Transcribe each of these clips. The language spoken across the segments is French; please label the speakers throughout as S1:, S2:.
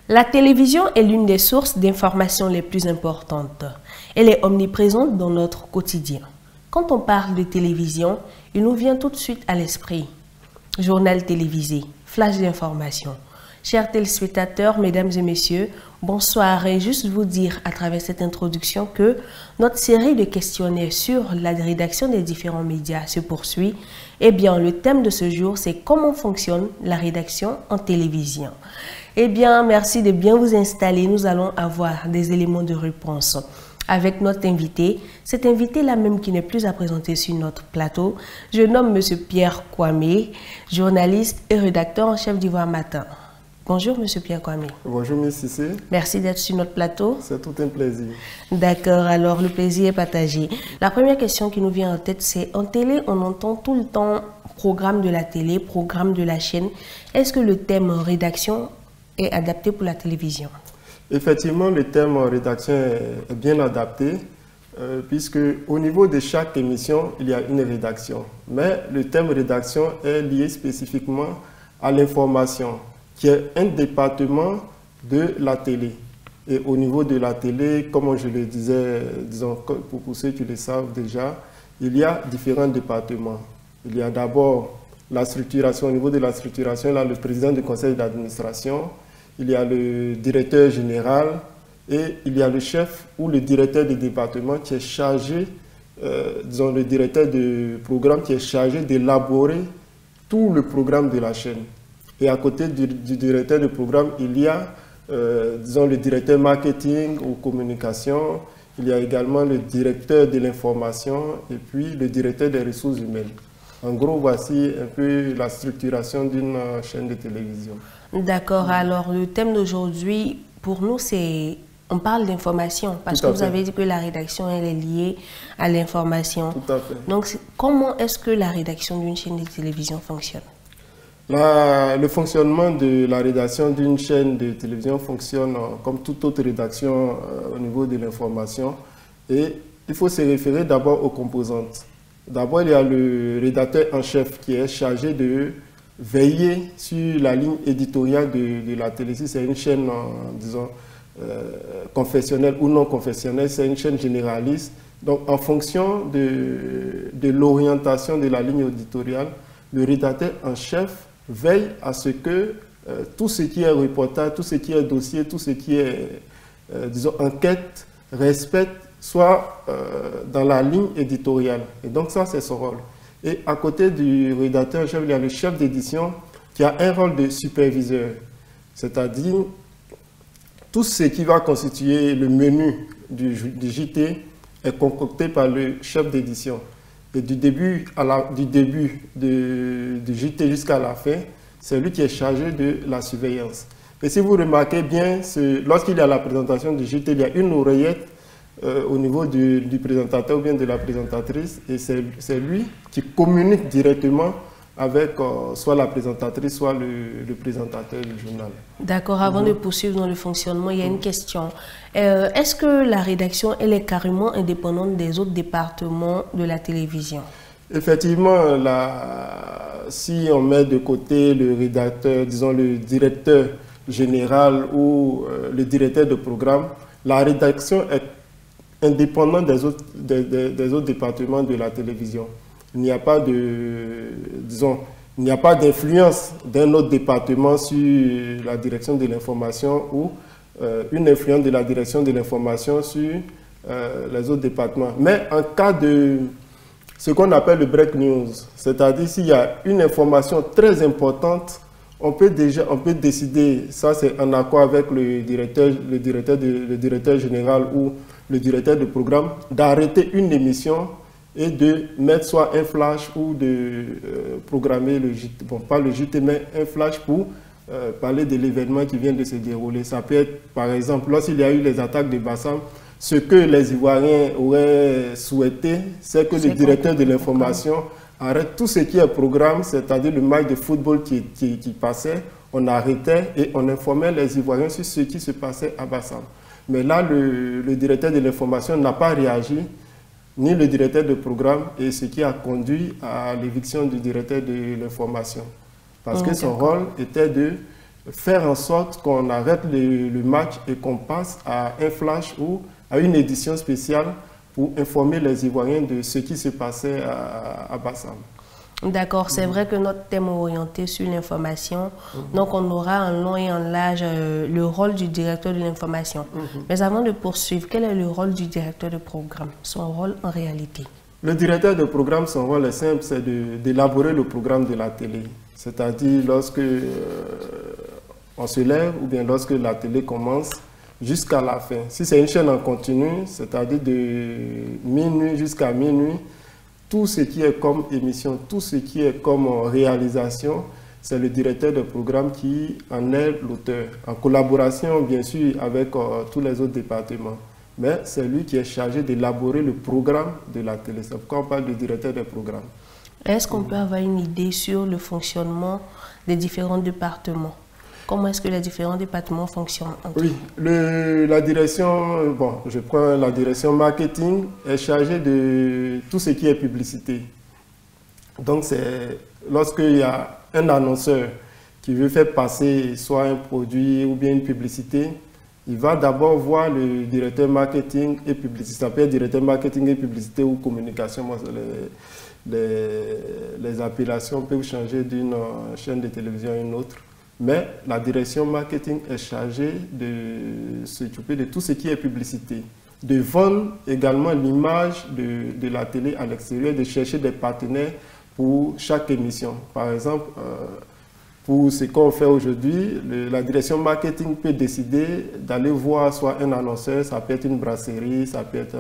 S1: La télévision est l'une des sources d'information les plus importantes. Elle est omniprésente dans notre quotidien. Quand on parle de télévision, il nous vient tout de suite à l'esprit journal télévisé, flash d'information. Chers téléspectateurs, mesdames et messieurs, bonsoir et juste vous dire à travers cette introduction que notre série de questionnaires sur la rédaction des différents médias se poursuit. Eh bien, le thème de ce jour, c'est comment fonctionne la rédaction en télévision. Eh bien, merci de bien vous installer. Nous allons avoir des éléments de réponse avec notre invité. Cet invité-là même qui n'est plus à présenter sur notre plateau, je nomme M. Pierre Kwame, journaliste et rédacteur en chef d'Ivoire Matin. Bonjour M. Pierre Kwame.
S2: Bonjour Ms. Cissé.
S1: Merci d'être sur notre plateau.
S2: C'est tout un plaisir.
S1: D'accord, alors le plaisir est partagé. La première question qui nous vient en tête, c'est en télé, on entend tout le temps programme de la télé, programme de la chaîne. Est-ce que le thème rédaction est adapté pour la télévision?
S2: Effectivement, le thème rédaction est bien adapté puisque au niveau de chaque émission, il y a une rédaction. Mais le thème rédaction est lié spécifiquement à l'information, qui est un département de la télé. Et au niveau de la télé, comme je le disais, disons, pour ceux qui le savent déjà, il y a différents départements. Il y a d'abord la structuration. Au niveau de la structuration, là, le président du conseil d'administration, il y a le directeur général et il y a le chef ou le directeur du département qui est chargé, disons le directeur du programme qui est chargé d'élaborer tout le programme de la chaîne. Et à côté du directeur du programme, il y a, disons, le directeur marketing ou communication, il y a également le directeur de l'information et puis le directeur des ressources humaines. En gros, voici un peu la structuration d'une chaîne de télévision. D'accord. Alors, le thème d'aujourd'hui, pour nous, c'est... On parle d'information, parce que vous avez dit que la rédaction, elle est liée à l'information. Tout à fait. Donc, comment est-ce que la rédaction d'une chaîne de télévision fonctionne? Le fonctionnement de la rédaction d'une chaîne de télévision fonctionne comme toute autre rédaction au niveau de l'information. Et il faut se référer d'abord aux composantes. D'abord, il y a le rédacteur en chef qui est chargé de veiller sur la ligne éditoriale de la télé. Si c'est une chaîne, disons, confessionnelle ou non confessionnelle, c'est une chaîne généraliste. Donc, en fonction de l'orientation de la ligne éditoriale, le rédacteur en chef veille à ce que tout ce qui est reportage, tout ce qui est dossier, tout ce qui est, disons, enquête, respecte, soit dans la ligne éditoriale. Et donc ça, c'est son rôle. Et à côté du rédacteur chef, il y a le chef d'édition qui a un rôle de superviseur. C'est-à-dire, tout ce qui va constituer le menu du JT est concocté par le chef d'édition. Et du début du JT jusqu'à la fin, c'est lui qui est chargé de la surveillance. Et si vous remarquez bien, lorsqu'il y a la présentation du JT, il y a une oreillette au niveau du présentateur ou bien de la présentatrice, et c'est lui qui communique directement avec soit la présentatrice, soit le présentateur du journal.
S1: D'accord, avant de poursuivre dans le fonctionnement, il y a une question. Est-ce que la rédaction, elle est carrément indépendante des autres départements de la télévision?
S2: Effectivement, si on met de côté le rédacteur, disons le directeur général ou le directeur de programme, la rédaction est indépendante des autres départements de la télévision. Il n'y a pas d'influence d'un autre département sur la direction de l'information ou une influence de la direction de l'information sur les autres départements. Mais en cas de ce qu'on appelle le break news, c'est-à-dire s'il y a une information très importante, on peut décider, ça c'est en accord avec le directeur général ou le directeur de programme d'arrêter une émission et de mettre soit un flash ou de programmer le JT, bon pas le JT mais un flash pour parler de l'événement qui vient de se dérouler. Ça peut être par exemple lorsqu'il y a eu les attaques de Bassam, ce que les Ivoiriens auraient souhaité, c'est que le directeur de l'information arrête tout ce qui est programme, c'est-à-dire le match de football qui passait, on arrêtait et on informait les Ivoiriens sur ce qui se passait à Bassam. Mais là, le directeur de l'information n'a pas réagi, ni le directeur de programme, et ce qui a conduit à l'éviction du directeur de l'information. Parce que son rôle était de faire en sorte qu'on arrête le match et qu'on passe à un flash ou à une édition spéciale pour informer les Ivoiriens de ce qui se passait à Bassam.
S1: D'accord, c'est vrai que notre thème est orienté sur l'information, donc on aura en long et en large le rôle du directeur de l'information. Mais avant de poursuivre, quel est le rôle du directeur de programme, son rôle en réalité?
S2: Le directeur de programme, son rôle est simple, c'est d'élaborer le programme de la télé. C'est-à-dire lorsque on se lève ou bien lorsque la télé commence jusqu'à la fin. Si c'est une chaîne en continu, c'est-à-dire de minuit jusqu'à minuit, tout ce qui est comme émission, tout ce qui est comme réalisation, c'est le directeur de programme qui en est l'auteur, en collaboration bien sûr avec tous les autres départements. Mais c'est lui qui est chargé d'élaborer le programme de la télé. C'est pourquoi on parle de directeur de programme.
S1: Est-ce qu'on peut avoir une idée sur le fonctionnement des différents départements? Comment est-ce que les différents départements fonctionnent entre eux?
S2: Oui, la direction, bon, je prends la direction marketing, est chargée de tout ce qui est publicité. Donc, c'est lorsqu'il y a un annonceur qui veut faire passer soit un produit ou bien une publicité, il va d'abord voir le directeur marketing et publicité. Ça peut être directeur marketing et publicité ou communication. Moi, les appellations peuvent changer d'une chaîne de télévision à une autre. Mais la direction marketing est chargée de s'occuper de tout ce qui est publicité, de vendre également l'image de la télé à l'extérieur, de chercher des partenaires pour chaque émission. Par exemple, pour ce qu'on fait aujourd'hui, la direction marketing peut décider d'aller voir soit un annonceur, ça peut être une brasserie, ça peut être,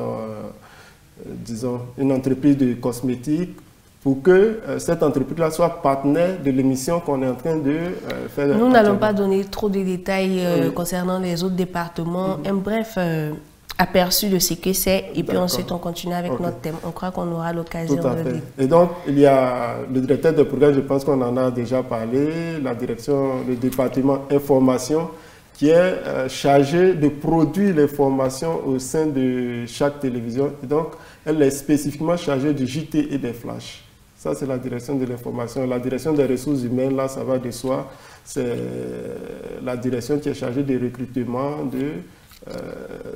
S2: disons, une entreprise de cosmétiques, pour que cette entreprise-là soit partenaire de l'émission qu'on est en train de faire.
S1: Nous n'allons pas donner trop de détails concernant les autres départements. Un bref aperçu de ce que c'est et puis ensuite on continue avec notre thème. On croit qu'on aura l'occasion de le dire.
S2: Et donc, il y a le directeur de programme, je pense qu'on en a déjà parlé, la direction, le département information, qui est chargé de produire les formations au sein de chaque télévision. Et donc, elle est spécifiquement chargée du JT et des flashs. Ça, c'est la direction de l'information. La direction des ressources humaines, là, ça va de soi. C'est la direction qui est chargée des recrutements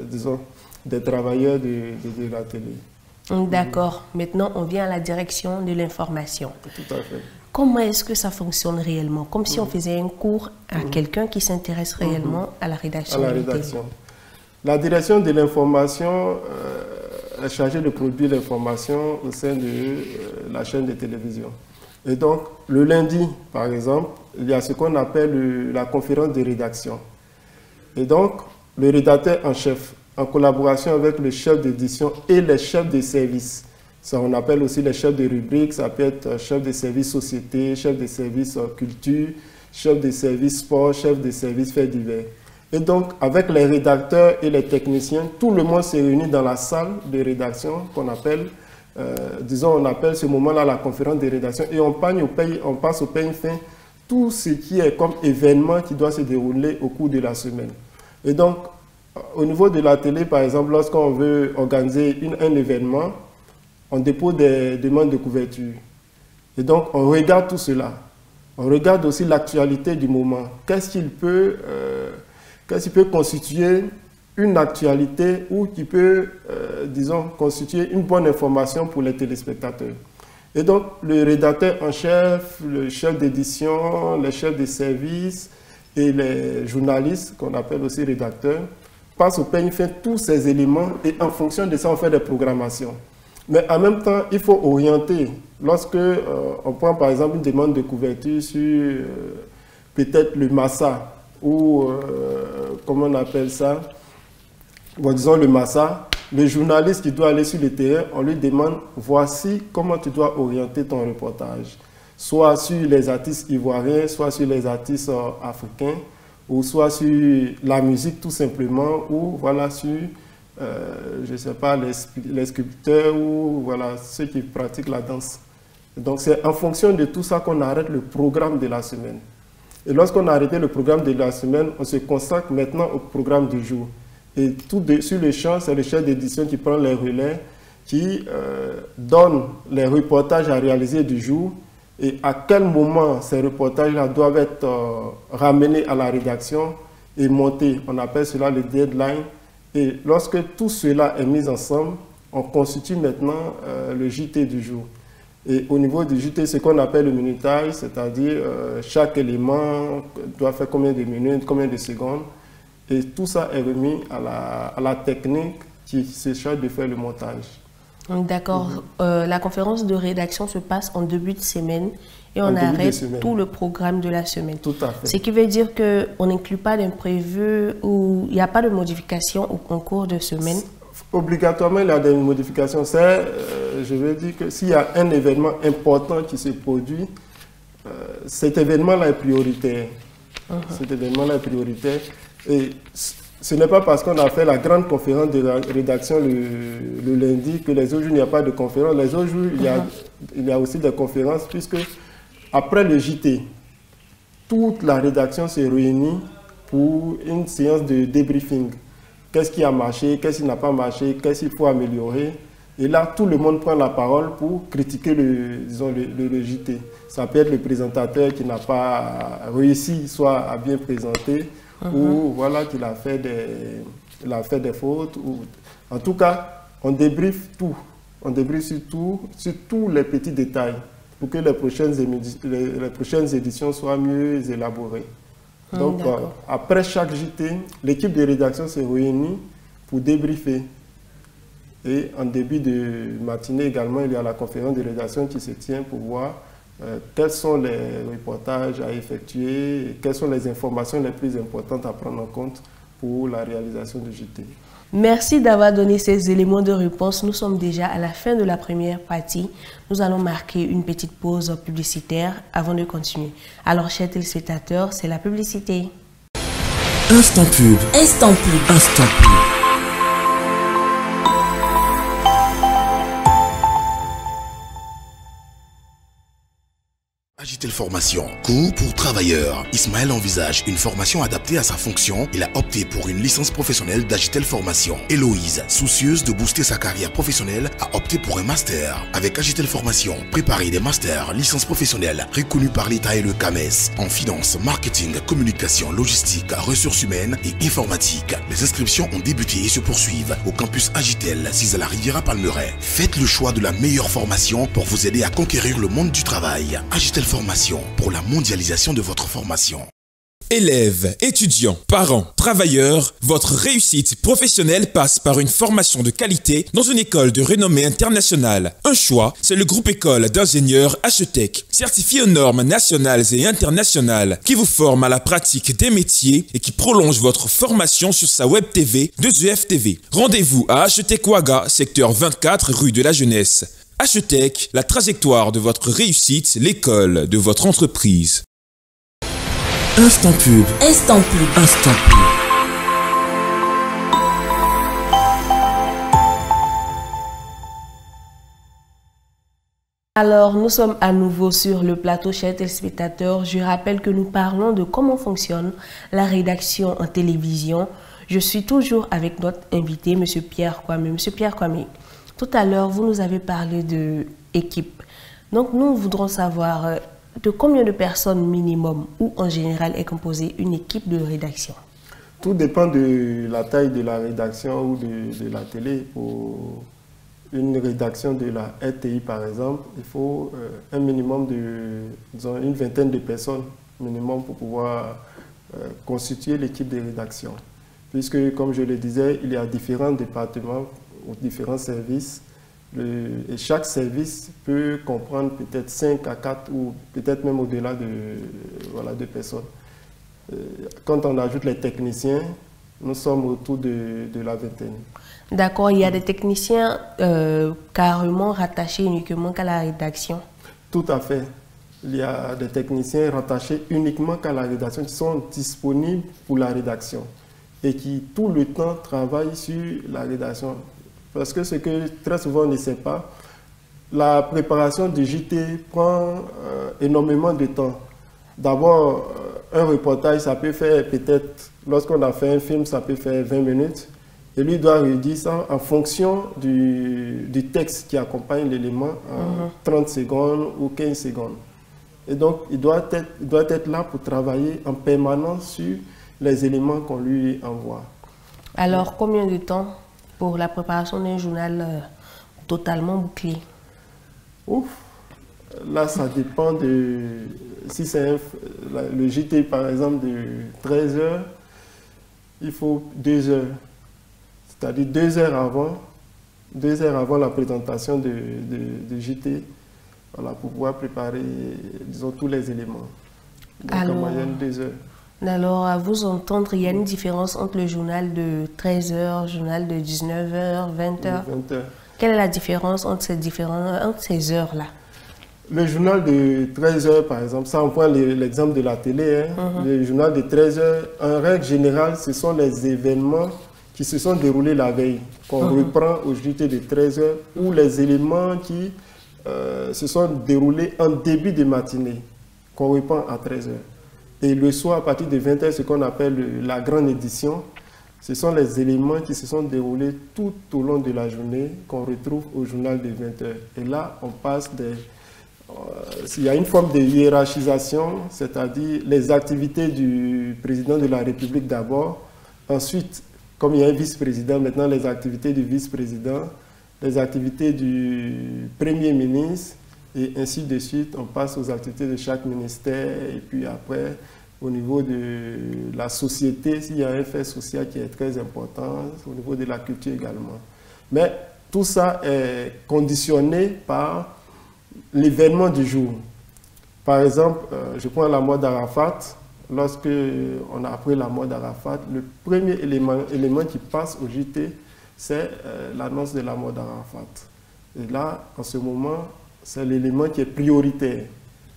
S2: disons, des travailleurs de la télé.
S1: D'accord. Maintenant, on vient à la direction de l'information.
S2: Tout à fait.
S1: Comment est-ce que ça fonctionne réellement? Comme si on faisait un cours à quelqu'un qui s'intéresse réellement à la rédaction.
S2: La direction de l'information est chargée de produire l'information au sein de la chaîne de télévision. Et donc, le lundi, par exemple, il y a ce qu'on appelle la conférence de rédaction. Et donc, le rédacteur en chef, en collaboration avec le chef d'édition et les chefs de service, ça on appelle aussi les chefs de rubrique, ça peut être chef de service société, chef de service culture, chef de service sport, chef de service faits divers. Et donc, avec les rédacteurs et les techniciens, tout le monde s'est réuni dans la salle de rédaction qu'on appelle, disons, on appelle ce moment-là la conférence de rédaction et on passe au peigne fin tout ce qui est comme événement qui doit se dérouler au cours de la semaine. Et donc, au niveau de la télé, par exemple, lorsqu'on veut organiser un événement, on dépose des demandes de couverture. Et donc, on regarde tout cela. On regarde aussi l'actualité du moment. Qu'est-ce qui peut constituer une actualité ou qui peut, disons, constituer une bonne information pour les téléspectateurs. Et donc, le rédacteur en chef, le chef d'édition, les chefs de service et les journalistes, qu'on appelle aussi rédacteurs, passent au peigne fin tous ces éléments et en fonction de ça, on fait des programmations. Mais en même temps, il faut orienter. Lorsque on prend par exemple une demande de couverture sur peut-être le Massa ou comment on appelle ça, bon, disons le Massa, le journaliste qui doit aller sur le terrain, on lui demande, voici comment tu dois orienter ton reportage. Soit sur les artistes ivoiriens, soit sur les artistes africains, ou soit sur la musique tout simplement, ou voilà, sur, je ne sais pas, les sculpteurs, ou voilà, ceux qui pratiquent la danse. Donc c'est en fonction de tout ça qu'on arrête le programme de la semaine. Et lorsqu'on a arrêté le programme de la semaine, on se consacre maintenant au programme du jour. Et sur le champ, c'est le chef d'édition qui prend les relais, qui donne les reportages à réaliser du jour et à quel moment ces reportages-là doivent être ramenés à la rédaction et montés. On appelle cela le deadline. Et lorsque tout cela est mis ensemble, on constitue maintenant le JT du jour. Et au niveau du JT, ce qu'on appelle le minutage, c'est-à-dire chaque élément doit faire combien de minutes, combien de secondes. Et tout ça est remis à la technique qui se charge de faire le montage.
S1: D'accord. La conférence de rédaction se passe en début de semaine et on arrête tout le programme de la semaine.
S2: Tout à fait.
S1: Ce qui veut dire qu'on n'inclut pas d'imprévu ou il n'y a pas de modification en cours de semaine. Obligatoirement, il y a des modifications.
S2: Je veux dire que s'il y a un événement important qui se produit, cet événement-là est prioritaire. Cet événement-là est prioritaire. Et ce n'est pas parce qu'on a fait la grande conférence de rédaction le lundi que les autres jours, il n'y a pas de conférence. Les autres jours, il y a aussi des conférences, puisque après le JT, toute la rédaction se réunit pour une séance de débriefing. Qu'est-ce qui a marché, qu'est-ce qui n'a pas marché, qu'est-ce qu'il faut améliorer. Et là, tout le monde prend la parole pour critiquer le JT. Ça peut être le présentateur qui n'a pas réussi soit à bien présenter, ou voilà qu'il a fait des fautes. En tout cas, on débriefe tout. On débriefe sur tous les petits détails pour que les prochaines éditions soient mieux élaborées. Donc, après chaque JT, l'équipe de rédaction se réunit pour débriefer. Et en début de matinée également, il y a la conférence de rédaction qui se tient pour voir quels sont les reportages à effectuer et quelles sont les informations les plus importantes à prendre en compte pour la réalisation du JT.
S1: Merci d'avoir donné ces éléments de réponse. Nous sommes déjà à la fin de la première partie. Nous allons marquer une petite pause publicitaire avant de continuer. Alors, chers téléspectateurs, c'est la publicité.
S3: Instant pub. Instant pub. Instant pub.
S4: Agitel Formation, cours pour travailleurs. Ismaël envisage une formation adaptée à sa fonction. Il a opté pour une licence professionnelle d'Agitel Formation. Héloïse, soucieuse de booster sa carrière professionnelle, a opté pour un master. Avec Agitel Formation, préparez des masters, licences professionnelles reconnus par l'État et le CAMES en finance, marketing, communication, logistique, ressources humaines et informatique. Les inscriptions ont débuté et se poursuivent au campus Agitel, 6 à la Riviera Palmeraie. Faites le choix de la meilleure formation pour vous aider à conquérir le monde du travail. Agitel Formation pour la mondialisation de votre formation.
S5: Élèves, étudiants, parents, travailleurs, votre réussite professionnelle passe par une formation de qualité dans une école de renommée internationale. Un choix, c'est le groupe école d'ingénieurs HETEC, certifié aux normes nationales et internationales, qui vous forme à la pratique des métiers et qui prolonge votre formation sur sa web TV de ZUF-TV. Rendez-vous à HETEC Ouaga, secteur 24, rue de la Jeunesse. HETEC, la trajectoire de votre réussite, l'école de votre entreprise.
S3: Instant pub. Instant pub. Instant pub.
S1: Alors, nous sommes à nouveau sur le plateau, chers téléspectateurs. Je rappelle que nous parlons de comment fonctionne la rédaction en télévision. Je suis toujours avec notre invité, M. Pierre Kwame. M. Pierre Kwame, tout à l'heure, vous nous avez parlé d'équipe. Donc, nous voudrons savoir de combien de personnes minimum ou en général est composée une équipe de rédaction.
S2: Tout dépend de la taille de la rédaction ou de la télé. Pour une rédaction de la RTI, par exemple, il faut un minimum de, disons, une vingtaine de personnes minimum pour pouvoir constituer l'équipe de rédaction. Puisque, comme je le disais, il y a différents départements ou différents services. Et chaque service peut comprendre peut-être 5 à 4 ou peut-être même au-delà de personnes. Quand on ajoute les techniciens, Nous sommes autour de la vingtaine.
S1: D'accord, il y a des techniciens carrément rattachés uniquement qu'à la rédaction.
S2: Tout à fait. Il y a des techniciens rattachés uniquement qu'à la rédaction qui sont disponibles pour la rédaction et qui tout le temps travaillent sur la rédaction. Parce que ce que très souvent on ne sait pas, la préparation du JT prend énormément de temps. D'abord, un reportage, ça peut faire peut-être, lorsqu'on a fait un film, ça peut faire 20 minutes. Et lui doit rédiger ça en fonction du texte qui accompagne l'élément en 30 secondes ou 15 secondes. Et donc, il doit être là pour travailler en permanence sur les éléments qu'on lui envoie.
S1: Alors, combien de temps pour la préparation d'un journal totalement bouclé?
S2: Ouf, là, ça dépend de... Si c'est le JT, par exemple, de 13 heures, il faut 2 heures. C'est-à-dire 2 heures avant la présentation de JT, voilà, pour pouvoir préparer, disons, tous les éléments. Donc,
S1: alors,
S2: en moyenne, 2 heures.
S1: Alors, à vous entendre, il y a une différence entre le journal de 13 heures, le journal de 19 heures, 20 heures.
S2: 20 heures.
S1: Quelle est la différence entre ces heures-là?
S2: Le journal de 13 heures, par exemple, ça on prend l'exemple de la télé, hein. Le journal de 13 heures, en règle générale, ce sont les événements qui se sont déroulés la veille, qu'on reprend au JT de 13 heures, ou les éléments qui se sont déroulés en début de matinée, qu'on reprend à 13 heures. Et le soir, à partir de 20 heures, ce qu'on appelle la grande édition, ce sont les éléments qui se sont déroulés tout au long de la journée, qu'on retrouve au journal de 20 heures. Et là, on passe des... il y a une forme de hiérarchisation, c'est-à-dire les activités du président de la République d'abord, ensuite, comme il y a un vice-président, maintenant les activités du vice-président, les activités du premier ministre, et ainsi de suite. On passe aux activités de chaque ministère, et puis après, au niveau de la société, s'il y a un fait social qui est très important, au niveau de la culture également. Mais tout ça est conditionné par l'événement du jour. Par exemple, je prends la mort d'Arafat. Lorsque on a appris la mort d'Arafat, le premier élément qui passe au JT, c'est l'annonce de la mort d'Arafat. Et là, en ce moment, c'est l'élément qui est prioritaire.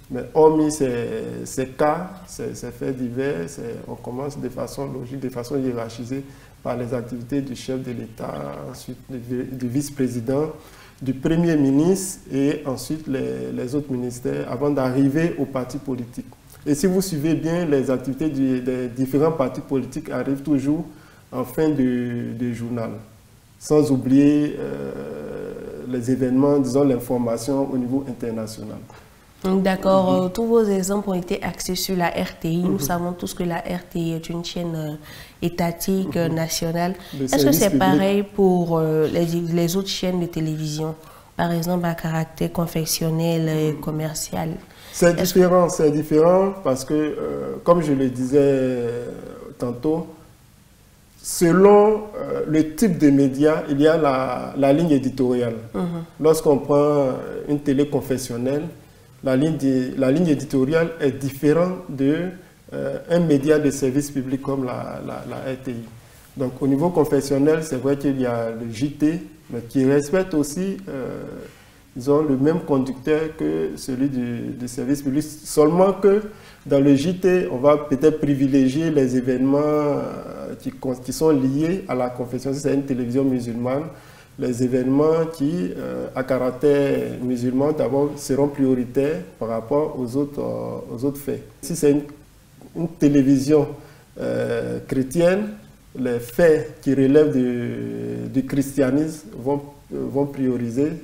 S2: Mais hormis ces cas, ces faits divers, on commence de façon logique, de façon hiérarchisée par les activités du chef de l'État, ensuite du vice-président, du Premier ministre et ensuite les autres ministères avant d'arriver aux partis politiques. Et si vous suivez bien, les activités des différents partis politiques arrivent toujours en fin de journal, sans oublier les événements, disons l'information au niveau international.
S1: D'accord, tous vos exemples ont été axés sur la RTI. Nous savons tous que la RTI est une chaîne étatique, nationale. Est-ce que c'est pareil pour les autres chaînes de télévision, par exemple à caractère confessionnel et commercial?
S2: C'est différent parce que, comme je le disais tantôt, selon le type de média, il y a la ligne éditoriale. Lorsqu'on prend une télé confessionnelle, la ligne éditoriale est différente d'un média de service public comme la RTI. Donc au niveau confessionnel, c'est vrai qu'il y a le JT, mais qui respecte aussi disons, le même conducteur que celui du service public. Seulement que dans le JT, on va peut-être privilégier les événements qui sont liés à la confession. Si c'est une télévision musulmane, les événements qui, à caractère musulman, d'abord seront prioritaires par rapport aux autres faits. Si c'est une télévision chrétienne, les faits qui relèvent du christianisme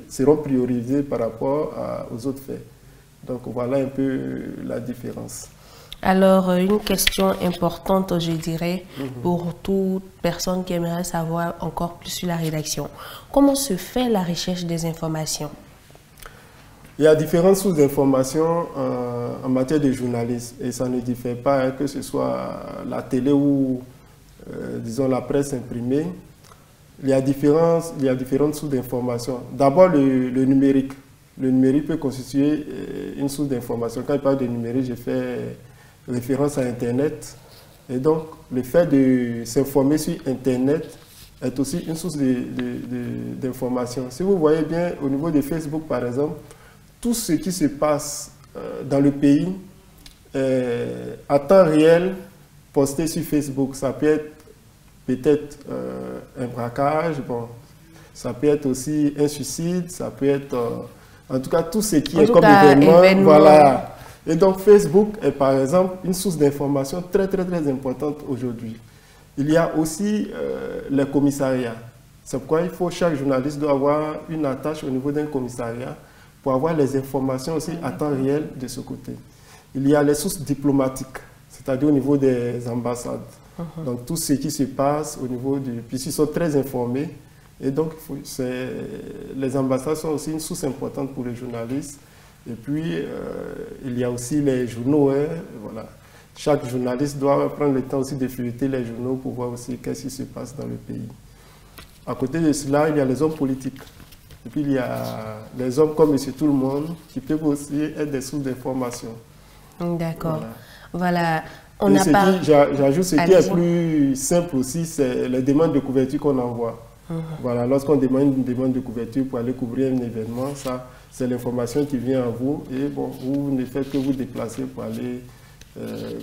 S2: seront priorisés par rapport aux autres faits. Donc voilà un peu la différence.
S1: Alors, une question importante, je dirais, pour toute personne qui aimerait savoir encore plus sur la rédaction. Comment se fait la recherche des informations?
S2: Il y a différentes sources d'informations en matière de journalisme et ça ne diffère pas, hein, que ce soit la télé ou, disons, la presse imprimée. Il y a différentes sources d'informations. D'abord, le numérique. Le numérique peut constituer une source d'information. Quand je parle de numérique, je fais référence à Internet. Et donc, le fait de s'informer sur Internet est aussi une source d'information. Si vous voyez bien, au niveau de Facebook, par exemple, tout ce qui se passe dans le pays à temps réel posté sur Facebook. Ça peut être peut-être un braquage, bon, ça peut être aussi un suicide, ça peut être en tout cas tout ce qui est comme événement. Voilà. Et donc Facebook est par exemple une source d'information très importante aujourd'hui. Il y a aussi les commissariats. C'est pourquoi chaque journaliste doit avoir une attache au niveau d'un commissariat pour avoir les informations aussi à temps réel de ce côté. Il y a les sources diplomatiques, c'est-à-dire au niveau des ambassades. Donc tout ce qui se passe au niveau du... Puisqu'ils sont très informés. Et donc les ambassades sont aussi une source importante pour les journalistes. Et puis il y a aussi les journaux. Voilà. Chaque journaliste doit prendre le temps aussi de feuilleter les journaux pour voir aussi qu'est-ce qui se passe dans le pays. À côté de cela, il y a les hommes politiques. Et puis il y a les hommes comme M. Tout-le-Monde qui peuvent aussi être des sources d'information.
S1: D'accord. Voilà.
S2: J'ajoute ce qui est plus simple aussi, c'est les demandes de couverture qu'on envoie. Voilà, lorsqu'on demande une demande de couverture pour aller couvrir un événement, ça, c'est l'information qui vient à vous et bon, vous ne faites que vous déplacer pour aller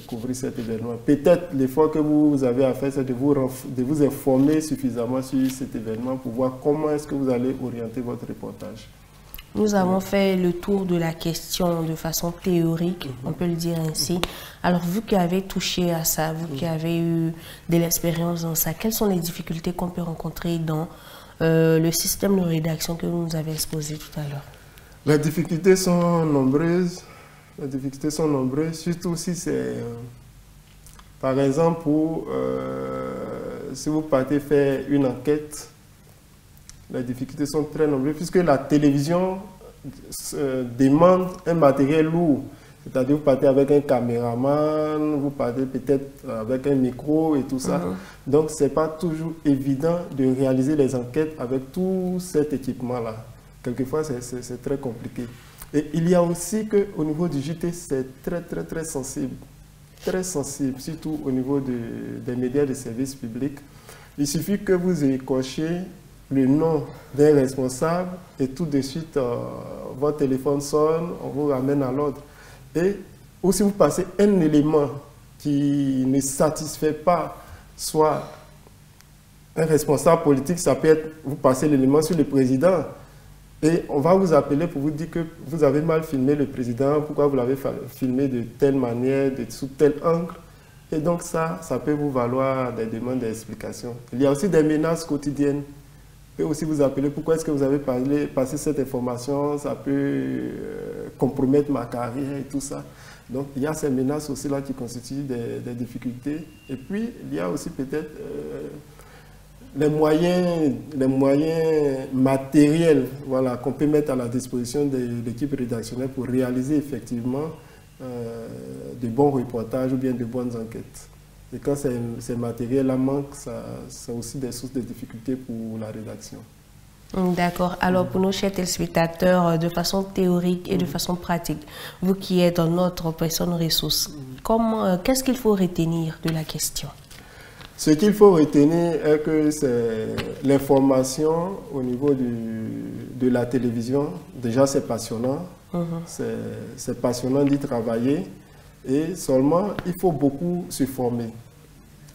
S2: couvrir cet événement. Peut-être l'effort que vous avez à faire, c'est de vous informer suffisamment sur cet événement pour voir comment est-ce que vous allez orienter votre reportage.
S1: Nous avons fait le tour de la question de façon théorique, on peut le dire ainsi. Alors, vous qui avez touché à ça, vous qui avez eu de l'expérience dans ça, quelles sont les difficultés qu'on peut rencontrer dans le système de rédaction que vous nous avez exposé tout à l'heure?
S2: Les difficultés sont nombreuses. Les difficultés sont nombreuses, surtout si c'est, par exemple, si vous partez faire une enquête, les difficultés sont très nombreuses puisque la télévision demande un matériel lourd. C'est-à-dire vous partez avec un caméraman, vous partez peut-être avec un micro et tout ça. Donc ce n'est pas toujours évident de réaliser les enquêtes avec tout cet équipement-là. Quelquefois c'est très compliqué. Et il y a aussi qu'au niveau du JT, c'est très sensible. Très sensible, surtout au niveau des médias de service public. Il suffit que vous écochez le nom d'un responsable et tout de suite votre téléphone sonne, on vous ramène à l'ordre. Et aussi vous passez un élément qui ne satisfait pas soit un responsable politique, ça peut être vous passez l'élément sur le président et on va vous appeler pour vous dire que vous avez mal filmé le président, pourquoi vous l'avez filmé de telle manière, sous tel angle. Et donc ça peut vous valoir des demandes d'explication. Il y a aussi des menaces quotidiennes. Et aussi vous appeler pourquoi est-ce que vous avez passé cette information, ça peut compromettre ma carrière et tout ça. Donc il y a ces menaces aussi là qui constituent des difficultés. Et puis il y a aussi peut-être les moyens matériels voilà, qu'on peut mettre à la disposition de l'équipe rédactionnelle pour réaliser effectivement de bons reportages ou bien de bonnes enquêtes. Et quand ces matériels-là manquent, c'est aussi des sources de difficultés pour la rédaction.
S1: D'accord. Alors, pour nos chers téléspectateurs, de façon théorique et de façon pratique, vous qui êtes dans notre personne ressource, qu'est-ce qu'il faut retenir de la question?
S2: Ce qu'il faut retenir est que c'est l'information au niveau de la télévision. Déjà, c'est passionnant. C'est passionnant d'y travailler. Et seulement, il faut beaucoup se former.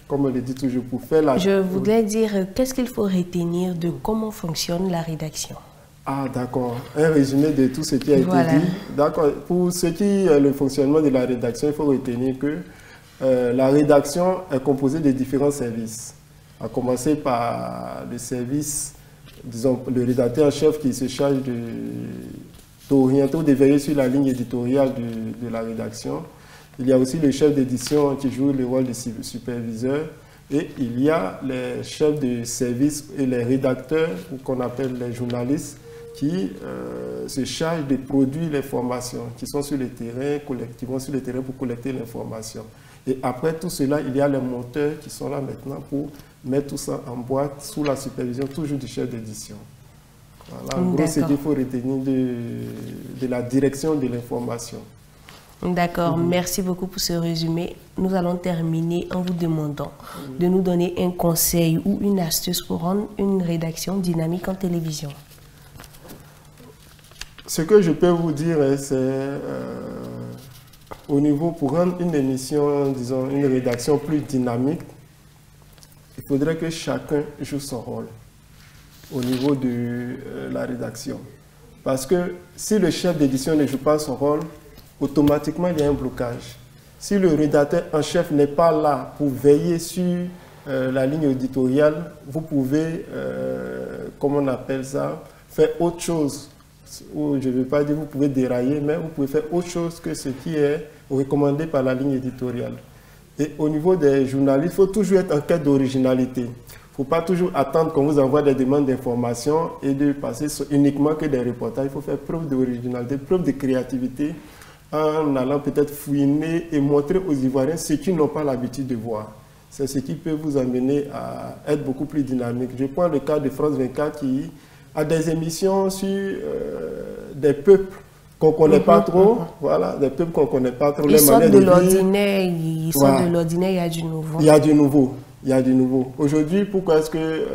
S2: Comme on le dit toujours, pour faire la...
S1: Je voudrais dire, qu'est-ce qu'il faut retenir de comment fonctionne la rédaction?
S2: Ah, d'accord. Un résumé de tout ce qui a été dit. D'accord. Pour ce qui est le fonctionnement de la rédaction, il faut retenir que la rédaction est composée de différents services. À commencer par le service, disons, le rédacteur en chef qui se charge d'orienter ou de veiller sur la ligne éditoriale de la rédaction. Il y a aussi le chef d'édition qui joue le rôle de superviseur et il y a les chefs de service et les rédacteurs, qu'on appelle les journalistes, qui se chargent de produire l'information, qui sont sur le terrain, qui vont sur le terrain pour collecter l'information. Et après tout cela, il y a les monteurs qui sont là maintenant pour mettre tout ça en boîte sous la supervision toujours du chef d'édition. Voilà, en gros, c'est ce qu'il faut retenir de la direction de l'information.
S1: D'accord, merci beaucoup pour ce résumé. Nous allons terminer en vous demandant de nous donner un conseil ou une astuce pour rendre une rédaction dynamique en télévision.
S2: Ce que je peux vous dire, c'est au niveau, pour rendre une émission, disons, une rédaction plus dynamique, il faudrait que chacun joue son rôle au niveau de la rédaction. Parce que si le chef d'édition ne joue pas son rôle, automatiquement il y a un blocage. Si le rédacteur en chef n'est pas là pour veiller sur la ligne éditoriale, vous pouvez, comment on appelle ça, faire autre chose. Ou je ne veux pas dire vous pouvez dérailler, mais vous pouvez faire autre chose que ce qui est recommandé par la ligne éditoriale. Et au niveau des journalistes, il faut toujours être en quête d'originalité. Il ne faut pas toujours attendre qu'on vous envoie des demandes d'information et de passer uniquement que des reportages. Il faut faire preuve d'originalité, preuve de créativité en allant peut-être fouiner et montrer aux Ivoiriens ce qu'ils n'ont pas l'habitude de voir. C'est ce qui peut vous amener à être beaucoup plus dynamique. Je prends le cas de France 24 qui a des émissions sur des peuples qu'on ne connaît pas trop, voilà, des peuples qu'on ne connaît pas trop.
S1: Ils sortent de l'ordinaire, il y a du nouveau.
S2: Il y a du nouveau, il y a du nouveau. Aujourd'hui, pourquoi est-ce que,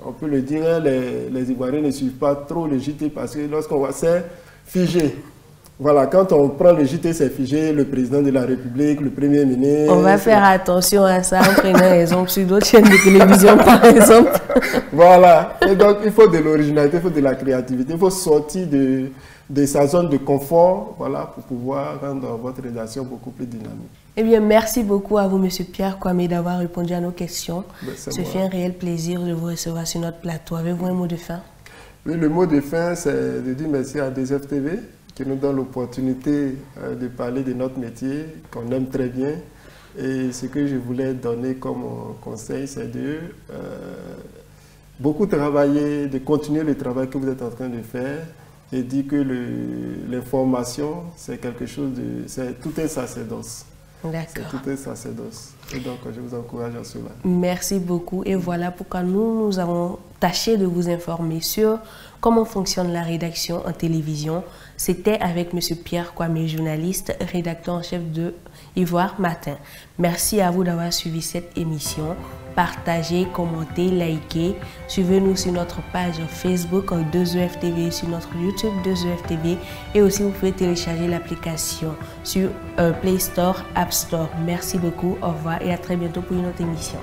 S2: on peut le dire, les Ivoiriens ne suivent pas trop le JT parce que lorsqu'on voit, c'est figé. Voilà, quand on prend le JT, c'est figé, le président de la République, le premier ministre.
S1: On va faire attention à ça en prenant exemple sur d'autres chaînes de télévision, par exemple.
S2: Voilà, et donc il faut de l'originalité, il faut de la créativité, il faut sortir de sa zone de confort, voilà, pour pouvoir rendre votre rédaction beaucoup plus dynamique.
S1: Eh bien, merci beaucoup à vous, M. Pierre Kwame, d'avoir répondu à nos questions. Ce fait un réel plaisir de vous recevoir sur notre plateau. Avez-vous un mot de fin? Oui,
S2: le mot de fin, c'est de dire merci à 2FTV qui nous donne l'opportunité de parler de notre métier, qu'on aime très bien. Et ce que je voulais donner comme conseil, c'est de beaucoup travailler, de continuer le travail que vous êtes en train de faire et dire que l'information, c'est quelque chose de... Tout est sacerdoce.
S1: D'accord.
S2: Tout est sacerdoce. Et donc, je vous encourage à cela.
S1: Merci beaucoup. Et voilà pourquoi nous avons tâché de vous informer sur comment fonctionne la rédaction en télévision. C'était avec M. Pierre Kwame, journaliste, rédacteur en chef de Ivoire Matin. Merci à vous d'avoir suivi cette émission. Partagez, commentez, likez. Suivez-nous sur notre page Facebook 2EFTV, sur notre YouTube 2EFTV. Et aussi, vous pouvez télécharger l'application sur Play Store, App Store. Merci beaucoup, au revoir et à très bientôt pour une autre émission.